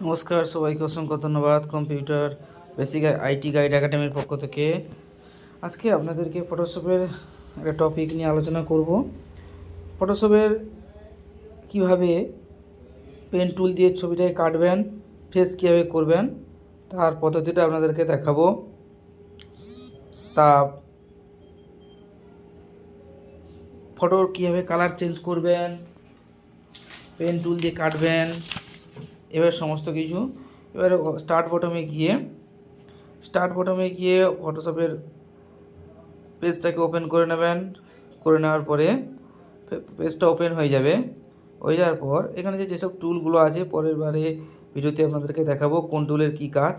নমস্কার, সবাইকে অসংখ্য ধন্যবাদ। কম্পিউটার বেসিক আইটি গাইড একাডেমির পক্ষ থেকে আজকে আপনাদেরকে ফটোশপের একটা টপিক নিয়ে আলোচনা করব। ফটোশপের কিভাবে পেন টুল দিয়ে ছবিটাকে কাটবেন, ফেস কীভাবে করবেন তার পদ্ধতিটা আপনাদেরকে দেখাবো। তা ফটোর কীভাবে কালার চেঞ্জ করবেন, পেন টুল দিয়ে কাটবেন, এবার সমস্ত কিছু। এবারে স্টার্ট বটমে গিয়ে ফটোশপের পেজটাকে ওপেন করে নেবেন। করে নেওয়ার পরে পেজটা ওপেন হয়ে যাবে। হয়ে যাওয়ার পর এখানে যেসব টুলগুলো আছে পরের বারে ভিডিওতে আপনাদেরকে দেখাবো কোন টুলের কী কাজ।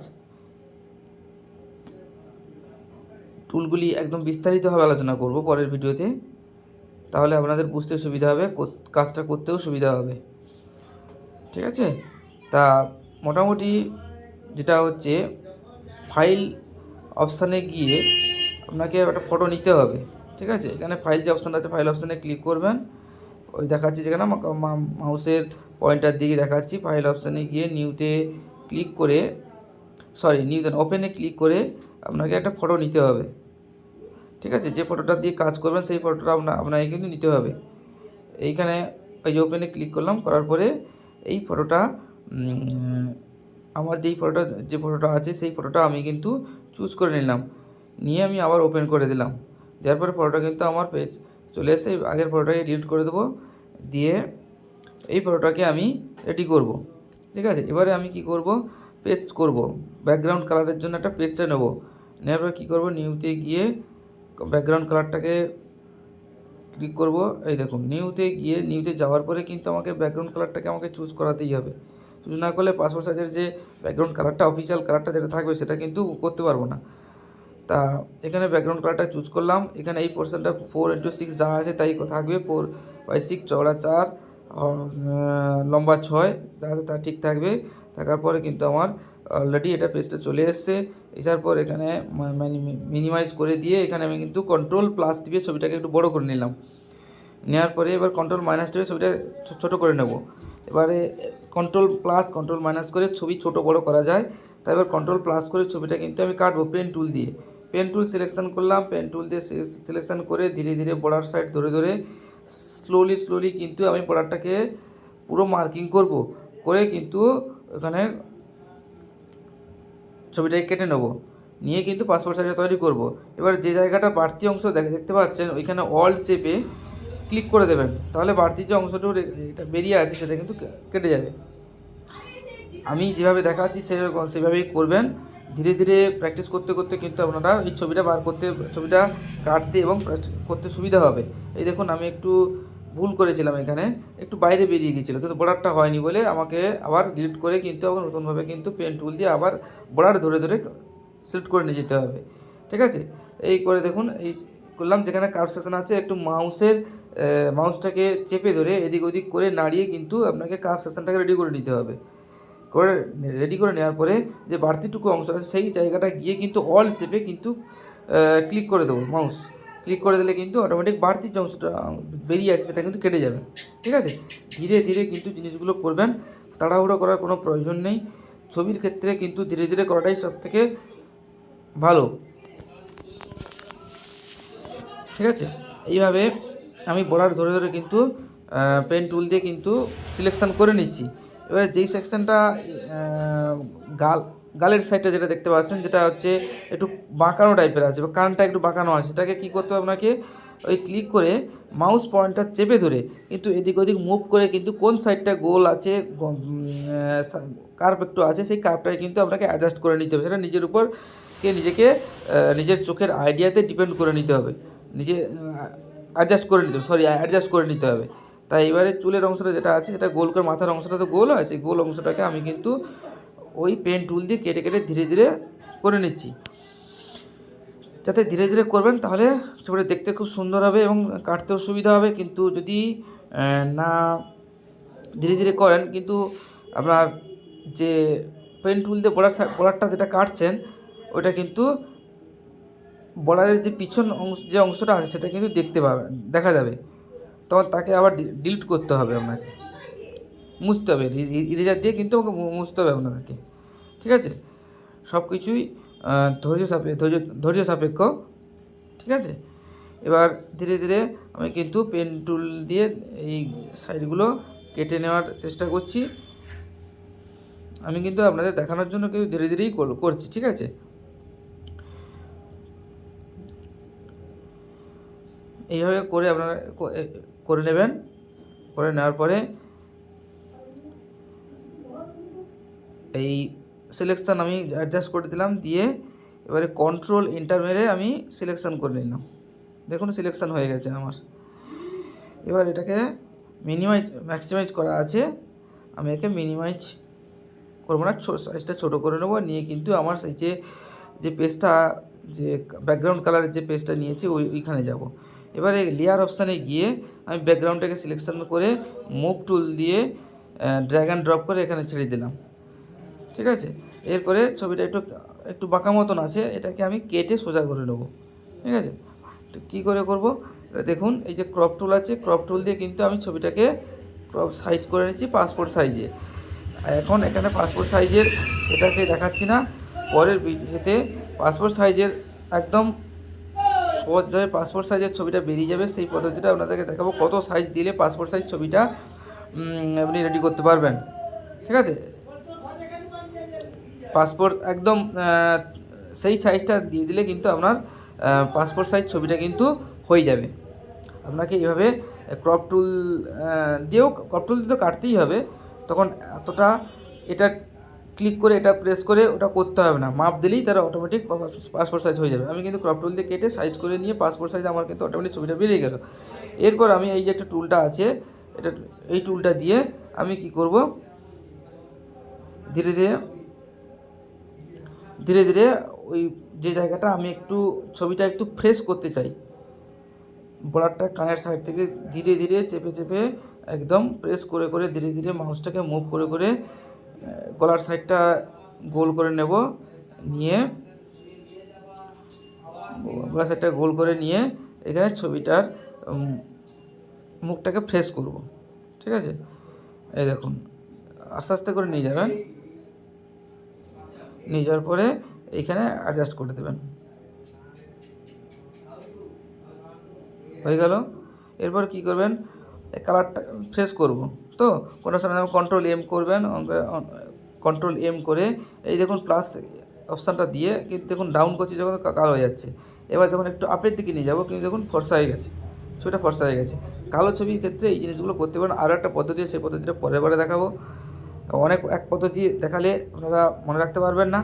টুলগুলি একদম বিস্তারিতভাবে আলোচনা করব পরের ভিডিওতে, তাহলে আপনাদের বুঝতে সুবিধা হবে, কাজটা করতেও সুবিধা হবে। ঠিক আছে? তা মোটামুটি যেটা হচ্ছে, ফাইল অপশানে গিয়ে আপনাকে একটা ফটো নিতে হবে। ঠিক আছে? এখানে ফাইল যে অপশানটা আছে, ফাইল অপশানে ক্লিক করবেন। ওই দেখাচ্ছি যেখানে মাউসের পয়েন্টার দিকে দেখাচ্ছি, ফাইল অপশানে গিয়ে নিউতে ওপেনে ক্লিক করে আপনাকে একটা ফটো নিতে হবে। ঠিক আছে? যে ফটোটা দিয়ে কাজ করবেন সেই ফটোটা আপনাকে কিন্তু নিতে হবে। এইখানে ওই যে ওপেনে ক্লিক করলাম, করার পরে এই ফটোটা আমার যে ফটোটা আছে সেই ফটোটা আমি কিন্তু চুজ করে নিলাম, নিয়ে আমি আবার ওপেন করে দিলাম। দেওয়ার পরে ফটোটা কিন্তু আমার পেজ চলে এসে আগের ফটোটাকে ডিলিট করে দেবো, দিয়ে এই ফটোটাকে আমি রেডি করব। ঠিক আছে? এবারে আমি কি করব, পেস্ট করব। ব্যাকগ্রাউন্ড কালারের জন্য একটা পেজটা নেব। নেওয়ার পরে কী করব, নিউতে গিয়ে ব্যাকগ্রাউন্ড কালারটাকে ক্লিক করব। এই দেখুন, নিউতে যাওয়ার পরে কিন্তু আমাকে ব্যাকগ্রাউন্ড কালারটাকে আমাকে চুজ করাতেই হবে। চুজ না করলে পাসপোর্ট সাইজের যে ব্যাকগ্রাউন্ড কালারটা, অফিসিয়াল কালারটা যেটা থাকবে সেটা কিন্তু করতে পারবো না। তা এখানে ব্যাকগ্রাউন্ড কালারটা চুজ করলাম। এখানে এই পোর্শনটা 4x6 যা আছে তাই থাকবে। 4/6, চওড়া 4, লম্বা 6 যা আছে তা ঠিক থাকবে। থাকার পরে কিন্তু আমার অলরেডি এটা পেজটা চলে এসছে। এসার পর এখানে মিনিমাইজ করে দিয়ে এখানে আমি কিন্তু কন্ট্রোল+ টিপে ছবিটাকে একটু বড় করে নিলাম। নেওয়ার পরে এবার কন্ট্রোল- টিপে ছবিটা ছোটো করে নেব। এবারে কন্ট্রোল+ করে ছবি ছোটো বড় করা যায়। তাই এবার কন্ট্রোল+ করে ছবিটা কিন্তু আমি কাটবো পেন টুল দিয়ে। পেন টুল সিলেকশান করলাম, পেন টুল দিয়ে সিলেকশান করে ধীরে ধীরে বর্ডার সাইড ধরে ধরে স্লোলি কিন্তু আমি বর্ডারটাকে পুরো মার্কিং করব, করে কিন্তু ওখানে ছবিটাকে কেটে নেব, নিয়ে কিন্তু পাসপোর্ট সাইজে তৈরি করব। এবার যে জায়গাটা বাড়তি অংশ দেখতে পাচ্ছেন ওইখানে অল চেপে ক্লিক করে দেবেন, তাহলে বাড়তি যে অংশটুকু এটা বেরিয়ে আছে সেটা কিন্তু কেটে যাবে। আমি যেভাবে দেখাচ্ছি সেভাবেই করবেন। ধীরে ধীরে প্র্যাকটিস করতে করতে কিন্তু আপনারা এই ছবিটা কাটতে এবং করতে সুবিধা হবে। এই দেখুন, আমি একটু ভুল করেছিলাম, এখানে একটু বাইরে বেরিয়ে গিয়েছিলো, কিন্তু বর্ডারটা হয়নি বলে আমাকে আবার ডিলিট করে কিন্তু আবার নতুনভাবে কিন্তু পেন টুল দিয়ে আবার বর্ডার ধরে ধরে সিলেক্ট করে নিয়ে যেতে হবে। ঠিক আছে? এই করে দেখুন, এই করলাম। যেখানে কার্ভ সেকশন আছে একটু মাউসটাকে চেপে ধরে এদিক ওদিক করে নাড়িয়ে কিন্তু আপনাকে কার্ভ সেকশনটাকে রেডি করে নিতে হবে। রেডি করে নেওয়ার পরে যে বাড়তিটুকু অংশ আছে সেই জায়গাটা গিয়ে কিন্তু অল চেপে কিন্তু ক্লিক করে দেবো। মাউস ক্লিক করে দিলে কিন্তু অটোমেটিক বাড়তি যে অংশটা বেরিয়ে আসে সেটা কিন্তু কেটে যাবে। ঠিক আছে? ধীরে ধীরে কিন্তু জিনিসগুলো করবেন, তাড়াহুড়ো করার কোনো প্রয়োজন নেই। ছবির ক্ষেত্রে কিন্তু ধীরে ধীরে করাটাই সবথেকে ভালো। ঠিক আছে? এইভাবে আমি বর্ডার ধরে ধরে কিন্তু পেন টুল দিয়ে কিন্তু সিলেকশান করে নিচ্ছি। এবারে যেই সেকশানটা গালের সাইডটা যেটা দেখতে পাচ্ছেন, যেটা হচ্ছে একটু বাঁকানো টাইপের আছে বা কানটা একটু বাঁকানো আছে, সেটাকে কী করতে হবে আপনাকে, ওই ক্লিক করে মাউস পয়েন্টটা চেপে ধরে কিন্তু এদিক ওদিক মুভ করে কিন্তু কোন সাইডটা গোল আছে, কার্ভ একটু আছে, সেই কার্ভটাকে কিন্তু আপনাকে অ্যাডজাস্ট করে নিতে হবে। সেটা নিজেকে নিজের চোখের আইডিয়াতে ডিপেন্ড করে নিতে হবে, অ্যাডজাস্ট করে নিতে হবে। তাই এবারে চুলের অংশটা যেটা আছে সেটা গোল করে, মাথার অংশটা তো গোল হয়, সেই গোল অংশটাকে আমি কিন্তু ওই পেন টুল দিয়ে কেটে কেটে ধীরে ধীরে করে নিচ্ছি। যাতে ধীরে ধীরে করবেন তাহলে ছবিটা দেখতে খুব সুন্দর হবে এবং কাটতেও সুবিধা হবে। কিন্তু যদি না ধীরে ধীরে করেন, কিন্তু আপনার যে পেন টুল দিয়ে বর্ডারটা যেটা কাটছেন ওইটা কিন্তু বর্ডারের যে পিছন যে অংশটা আছে সেটা কিন্তু দেখা যাবে, তখন তাকে আবার ডিলিট করতে হবে আপনাকে। মুছতে হবে, ইরেজার দিয়ে কিন্তু আমাকে মুছতে হবে আপনাদেরকে, ঠিক আছে? সব কিছুই ধৈর্য সাপেক্ষ, ঠিক আছে? এবার ধীরে ধীরে আমি কিন্তু পেন টুল দিয়ে এই সাইডগুলো কেটে নেওয়ার চেষ্টা করছি। আমি কিন্তু আপনাদের দেখানোর জন্য কেউ ধীরে ধীরেই করছি, ঠিক আছে? এইভাবে করে আপনারা করে নেবেন। করে নেওয়ার পরে এই সিলেকশান আমি অ্যাডজাস্ট করে দিলাম, দিয়ে এবারে কন্ট্রোল এন্টার মেরে আমি সিলেকশান করে নিলাম। দেখুন সিলেকশান হয়ে গেছে আমার। এবার এটাকে ম্যাক্সিমাইজ করা আছে, আমি একে মিনিমাইজ করবো না, সাইজটা ছোটো করে নেবো। নিয়ে কিন্তু আমার সেই যে পেজটা, যে ব্যাকগ্রাউন্ড কালারের যে পেজটা নিয়েছি ওইখানে যাব। এবারে লেয়ার অপশানে গিয়ে আমি ব্যাকগ্রাউন্ডটাকে সিলেকশান করে মুভ টুল দিয়ে ড্র্যাগ অ্যান্ড ড্রপ করে এখানে ছেড়ে দিলাম, ঠিক আছে? এরপরে ছবিটা একটু বাঁকা মতন আছে, এটাকে আমি কেটে সোজা করে নেবো, ঠিক আছে? তো কী করে করব, দেখুন এই যে ক্রপ টুল আছে, ক্রপ টুল দিয়ে কিন্তু আমি ছবিটাকে ক্রপ সাইজ করে নিচ্ছি পাসপোর্ট সাইজে। এখন এখানে পাসপোর্ট সাইজের এটাকে দেখাচ্ছি না, পরের ভিডিওতে পাসপোর্ট সাইজের একদম সহজভাবে পাসপোর্ট সাইজের ছবিটা বেরিয়ে যাবে, সেই পদ্ধতিটা আপনাদেরকে দেখাবো, কত সাইজ দিলে পাসপোর্ট সাইজ ছবিটা আপনি রেডি করতে পারবেন, ঠিক আছে? পাসপোর্ট একদম সেই সাইজটা দিয়ে দিলে কিন্তু আপনার পাসপোর্ট সাইজ ছবিটা কিন্তু হয়ে যাবে। আপনাকে এইভাবে ক্রপ টুল দিয়েও, ক্রপ টুল দিয়ে তো কাটতেই হবে, তখন এতটা এটা ক্লিক করে এটা প্রেস করে ওটা করতে হবে না, মাপ দিলেই তারা অটোমেটিক পাসপোর্ট সাইজ হয়ে যাবে। আমি কিন্তু ক্রপ টুল দিয়ে কেটে সাইজ করে নিয়ে পাসপোর্ট সাইজ আমার কিন্তু অটোমেটিক ছবিটা বেরিয়ে গেল। এরপর আমি এই যে একটা টুলটা আছে, এই টুলটা দিয়ে আমি কি করব, ধীরে ধীরে ওই যে জায়গাটা আমি একটু ছবিটা একটু ফ্রেশ করতে চাই, বর্ডারটা কানের সাইড থেকে ধীরে ধীরে চেপে একদম প্রেস করে ধীরে ধীরে মাউসটাকে মুভ করে গলার সাইডটা গোল করে নেব, নিয়ে গলার সাইডটা গোল করে নিয়ে এখানে ছবিটার মুখটাকে ফ্রেশ করব, ঠিক আছে? এই দেখুন আস্তে আস্তে করে নিয়ে যাবেন, নিয়ে যাওয়ার পরে এইখানে অ্যাডজাস্ট করে দেবেন, হয়ে গেল। এরপর কি করবেন, কালারটা ফ্রেশ করব, তো কোনো সময় কন্ট্রোল এম করবেন, কন্ট্রোল এম করে এই দেখুন প্লাস অপশানটা দিয়ে কিন্তু দেখুন ডাউন করছি যখন কালো হয়ে যাচ্ছে। এবার যখন একটু আপের দিকে নিয়ে যাবো কিন্তু দেখুন ফর্সা হয়ে গেছে, ছবিটা ফর্সা হয়ে গেছে। কালো ছবির ক্ষেত্রে এই জিনিসগুলো করতে পারেন। আরও একটা পদ্ধতি, সেই পদ্ধতিটা পরে দেখাবো। এক পদ্ধতি দেখালে আপনারা মনে রাখতে পারবেন না,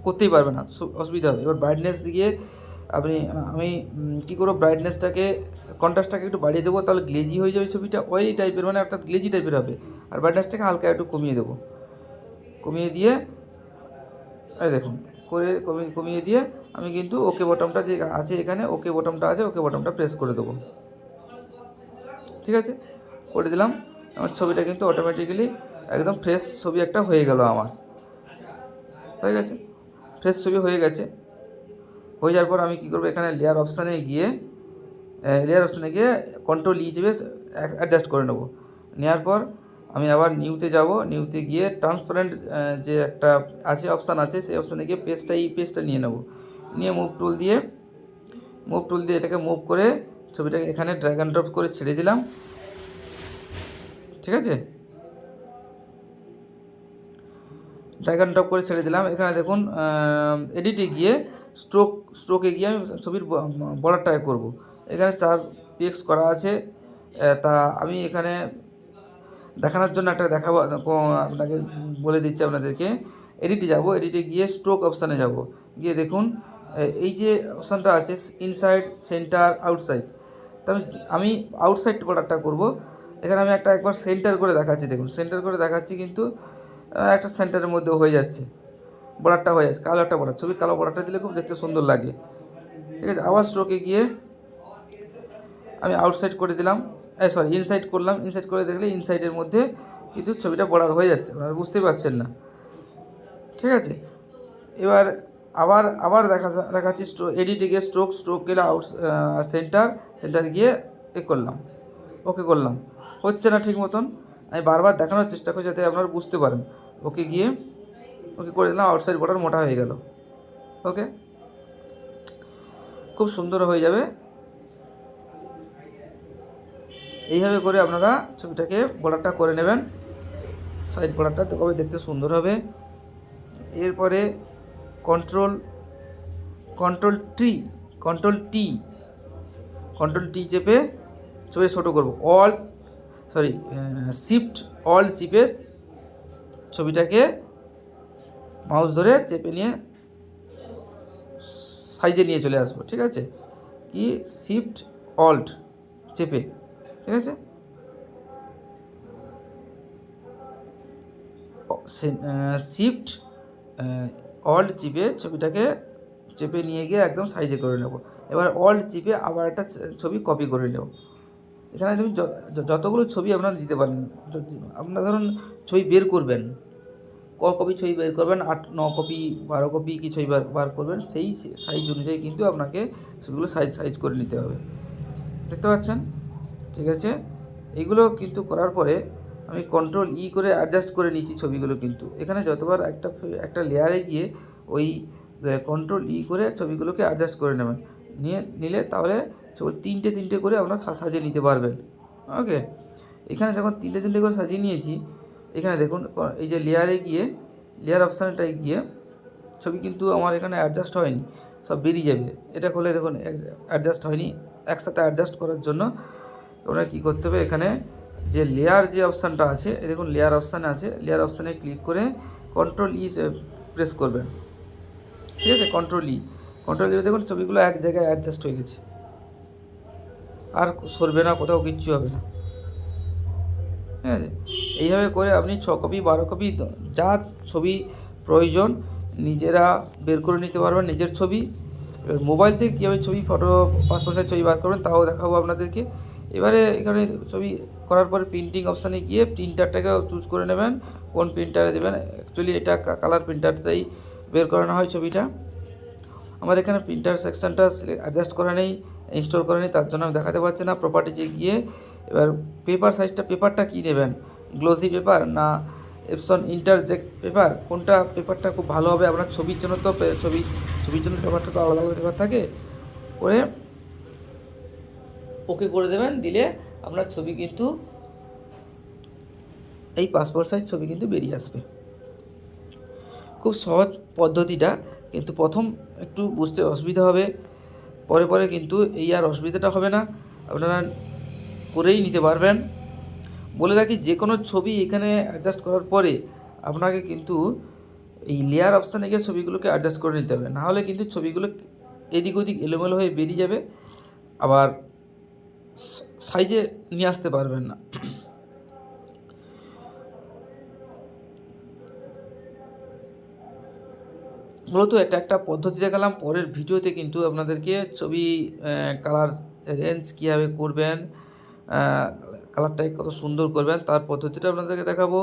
করতেই পারবেন না, অসুবিধা হবে। এবার ব্রাইটনেস দিয়ে আমি কী করবো, ব্রাইটনেসটাকে কন্ট্রাস্টটাকে একটু বাড়িয়ে দেবো, তাহলে গ্লেজি হয়ে যাবে ছবিটা, অয়েলি টাইপের, মানে অর্থাৎ গ্লেজি টাইপের হবে। আর ব্রাইটনেসটাকে হালকা একটু কমিয়ে দেবো, কমিয়ে দিয়ে এই দেখুন কমিয়ে দিয়ে আমি কিন্তু ওকে বটমটা যে আছে এখানে, ওকে বটমটা আছে, ওকে বটমটা প্রেস করে দেবো, ঠিক আছে? করে দিলাম। আমার ছবিটা কিন্তু অটোমেটিক্যালি একদম ফ্রেশ ছবি একটা হয়ে গেল, আমার হয়ে গেছে, ফ্রেশ ছবি হয়ে গেছে। হয়ে যাওয়ার পর আমি কী করবো, এখানে লেয়ার অপশানে গিয়ে কন্ট্রোল ই চেপে অ্যাডজাস্ট করে নেবো। নেওয়ার পর আমি আবার নিউতে যাব, নিউতে গিয়ে ট্রান্সপারেন্ট যে একটা আছে অপশান আছে, সেই অপশানে গিয়ে এই পেজটা নিয়ে নেব, নিয়ে মুভ টুল দিয়ে এটাকে মুভ করে ছবিটাকে এখানে ড্র্যাগ অ্যান্ড ড্রপ করে ছেড়ে দিলাম, ঠিক আছে? ড্র্যাগ অ্যান্ড ড্রপ করে ছেড়ে দিলাম। এখানে দেখুন এডিটে গিয়ে স্ট্রোকে গিয়ে আমি ছবির বর্ডারটাকে করব। এখানে 4 পিক্স করা আছে, তা আমি এখানে দেখানোর জন্য একটা দেখাবো, আপনাকে বলে দিচ্ছি আপনাদেরকে। এডিটে যাব, এডিটে গিয়ে স্ট্রোক অপশানে যাব, গিয়ে দেখুন এই যে অপশানটা আছে ইনসাইড, সেন্টার, আউটসাইড। তো আমি আউটসাইড বর্ডারটা করব। এখানে আমি একবার সেন্টার করে দেখাচ্ছি, দেখুন সেন্টার করে দেখাচ্ছি, কিন্তু একটা সেন্টারের মধ্যে হয়ে যাচ্ছে, বর্ডারটা হয়ে যাচ্ছে, কালো একটা বর্ডার, ছবির কালো বর্ডারটা দিলে খুব দেখতে সুন্দর লাগে, ঠিক আছে? আবার স্ট্রোকে গিয়ে আমি আউটসাইড করে দিলাম, ইনসাইড করলাম। ইনসাইড করে দেখলে ইনসাইডের মধ্যে কিন্তু ছবিটা বর্ডার হয়ে যাচ্ছে, আপনারা বুঝতেই পারছেন না, ঠিক আছে? এবার আবার দেখাচ্ছি, এডিটে গিয়ে স্ট্রোক গেলে সেন্টার গিয়ে করলাম, ওকে করলাম, হচ্ছে না ঠিক মতন। আমি বারবার দেখানোর চেষ্টা করি যাতে আপনারা বুঝতে পারেন। ওকে করে দিলাম, আউটসাইড বর্ডার মোটা হয়ে গেল। ওকে, খুব সুন্দর হয়ে যাবে। এইভাবে করে আপনারা ছবিটাকে বর্ডারটা করে নেবেন, সাইড বর্ডারটা কবে দেখতে সুন্দর হবে। এরপরে কন্ট্রোল টি চেপে ছবি ছোটো করবো। শিফট অল্ট চিপে ছবিটাকে মাউস ধরে চেপে নিয়ে সাইজে নিয়ে চলে আসবো। ঠিক আছে, কি শিফট অল্ট চেপে, ঠিক আছে, শিফট অল্ট চিপে ছবিটাকে চেপে নিয়ে গিয়ে একদম সাইজে করে নেব। এবার অল্ট চিপে আবার একটা ছবি কপি করে নেব। এখানে তুমি যতগুলো ছবি আপনারা দিতে পারেন। আপনারা ধরুন ছবি বের করবেন, কপি ছবি বের করবেন, 8-9 কপি 12 কপি কি ছবি বার করবেন, সেই সাইজ অনুযায়ী কিন্তু আপনাকে সেগুলো সাইজ করে নিতে হবে। দেখতে পাচ্ছেন? ঠিক আছে, এইগুলো কিন্তু করার পরে আমি কন্ট্রোল করে অ্যাডজাস্ট করে নিচ্ছি ছবিগুলো। কিন্তু এখানে যতবার একটা লেয়ারে গিয়ে ওই কন্ট্রোল করে ছবিগুলোকে অ্যাডজাস্ট করে নেবেন। নিলে তাহলে তিনটে করে আপনারা সাজিয়ে নিতে পারবেন। ওকে, এখানে যখন তিনটে করে সাজিয়ে নিয়েছি, এখানে দেখুন এই যে লেয়ার অপশানটায় গিয়ে ছবি কিন্তু আমার এখানে অ্যাডজাস্ট হয়নি, সব বেরিয়ে যাবে। এটা করলে দেখুন অ্যাডজাস্ট হয়নি। একসাথে অ্যাডজাস্ট করার জন্য আপনারা কী করতে হবে, এখানে যে লেয়ার যে অপশানটা আছে, দেখুন লেয়ার অপশান আছে, লেয়ার অপশানে ক্লিক করে কন্ট্রোল প্রেস করবেন। ঠিক আছে, কন্ট্রোল দেখুন ছবিগুলো এক জায়গায় অ্যাডজাস্ট হয়ে গেছে, আর সরবে না, কোথাও কিচ্ছু হবে না। ঠিক আছে, এইভাবে করে আপনি 6 কপি 12 কপি যা ছবি প্রয়োজন নিজেরা বের করে নিতে পারবেন, নিজের ছবি। এবার মোবাইল থেকে কীভাবে পাসপোর্ট সাইজ ছবি বার করবেন তাও দেখাবো আপনাদেরকে। এবারে এখানে ছবি করার পরে প্রিন্টিং অপশানে গিয়ে প্রিন্টারটাকেও চুজ করে নেবেন, কোন প্রিন্টারে দেবেন। অ্যাকচুয়ালি এটা কালার প্রিন্টারটাই বের করানো হয় ছবিটা। আমার এখানে প্রিন্টার সেকশানটা অ্যাডজাস্ট করা নেই, ইনস্টল করা নেই, তার জন্য আমি দেখাতে পারছি না। প্রপার্টিজে গিয়ে এবার পেপারটা কী নেবেন, গ্লোসি পেপার না এপসন ইন্টারজেক্ট পেপার, কোনটা পেপারটা খুব ভালো হবে আপনার ছবির জন্য। তো ছবির জন্য পেপারটা তো আলাদা আলাদা পেপার থাকে। করে ওকে করে দেবেন, দিলে আপনার ছবি কিন্তু এই পাসপোর্ট সাইজ ছবি কিন্তু বেরিয়ে আসবে। খুব সহজ পদ্ধতিটা, কিন্তু প্রথম একটু বুঝতে অসুবিধা হবে, পরে কিন্তু এই আর অসুবিধাটা হবে না, আপনারা করেই নিতে পারবেন। বলে রাখি, যে কোনো ছবি এখানে অ্যাডজাস্ট করার পরে আপনাকে কিন্তু এই লেয়ার অপশানে গিয়ে ছবিগুলোকে অ্যাডজাস্ট করে নিতে হবে, নাহলে কিন্তু ছবিগুলো এদিক ওদিক এলোমেলো হয়ে বেরিয়ে যাবে, আবার সাইজে নিয়ে আসতে পারবেন না। মূলত এটা একটা পদ্ধতি দেখালাম। পরের ভিডিওতে কিন্তু আপনাদেরকে ছবি কালার রেঞ্জ কীভাবে করবেন, কালারটাকে কত সুন্দর করবেন তার পদ্ধতিটা আপনাদেরকে দেখাবো।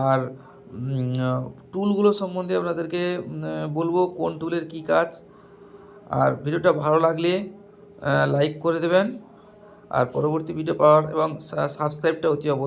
আর টুলগুলো সম্বন্ধে আপনাদেরকে বলবো কোন টুলের কী কাজ। আর ভিডিওটা ভালো লাগলে লাইক করে দেবেন, আর পরবর্তী ভিডিও পাওয়ার এবং সাবস্ক্রাইবটা অতি অবশ্যই